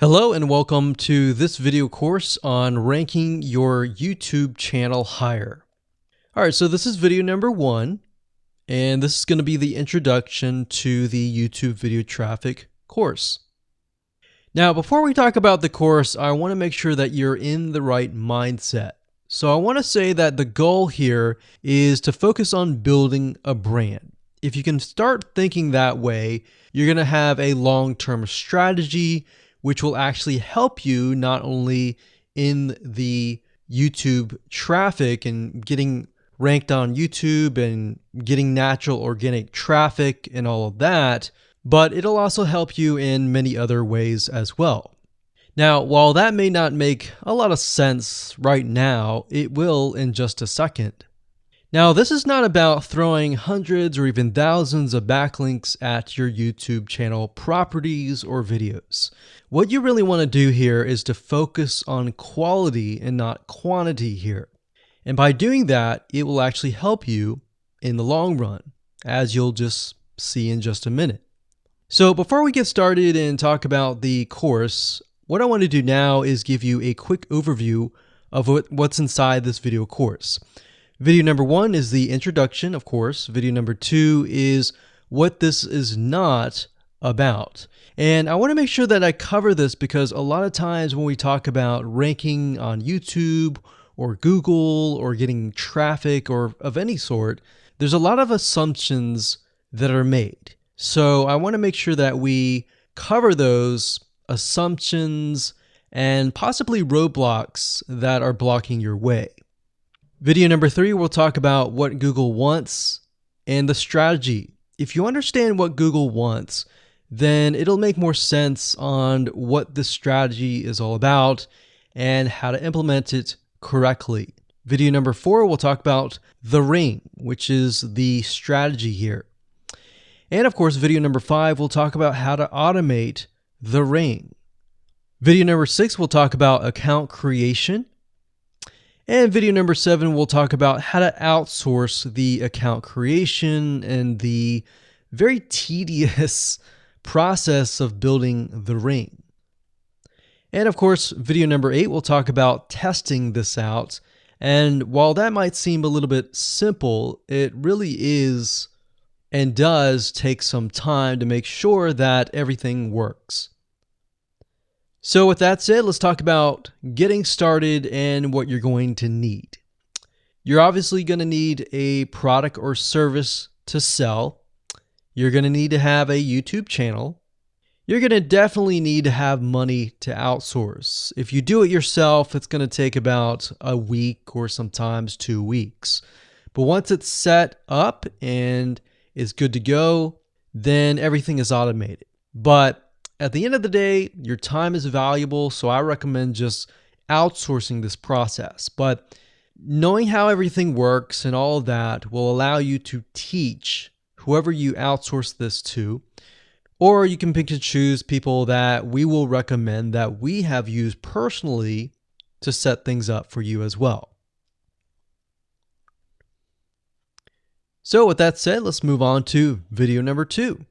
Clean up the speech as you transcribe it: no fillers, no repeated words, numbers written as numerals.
Hello and welcome to this video course on ranking your YouTube channel higher. All right, so this is video number 1, and this is going to be the introduction to the YouTube video traffic course. Now, before we talk about the course, I want to make sure that you're in the right mindset. So I want to say that the goal here is to focus on building a brand. If you can start thinking that way, you're going to have a long-term strategy which will actually help you not only in the YouTube traffic and getting ranked on YouTube and getting natural organic traffic and all of that, but it'll also help you in many other ways as well. Now, while that may not make a lot of sense right now, it will in just a second. Now, this is not about throwing hundreds or even thousands of backlinks at your YouTube channel properties or videos. What you really want to do here is to focus on quality and not quantity here. And by doing that, it will actually help you in the long run, as you'll just see in just a minute. So before we get started and talk about the course, what I want to do now is give you a quick overview of what's inside this video course. Video number 1 is the introduction, of course. Video number 2 is what this is not about. And I want to make sure that I cover this because a lot of times when we talk about ranking on YouTube or Google or getting traffic or of any sort, there's a lot of assumptions that are made. So I want to make sure that we cover those assumptions and possibly roadblocks that are blocking your way. Video number 3, we'll talk about what Google wants and the strategy. If you understand what Google wants, then it'll make more sense on what the strategy is all about and how to implement it correctly. Video number 4, we'll talk about the ring, which is the strategy here. And of course, video number 5, we'll talk about how to automate the ring. Video number 6, we'll talk about account creation. And video number 7, we'll talk about how to outsource the account creation and the very tedious process of building the ring. And of course, video number 8, we'll talk about testing this out. And while that might seem a little bit simple, it really is and does take some time to make sure that everything works. So with that said, let's talk about getting started and what you're going to need. You're obviously going to need a product or service to sell. You're going to need to have a YouTube channel. You're going to definitely need to have money to outsource. If you do it yourself, it's going to take about a week or sometimes 2 weeks. But once it's set up and is good to go, then everything is automated. But at the end of the day, your time is valuable, so I recommend just outsourcing this process. But knowing how everything works and all of that will allow you to teach whoever you outsource this to, or you can pick and choose people that we will recommend that we have used personally to set things up for you as well. So with that said, let's move on to video number 2.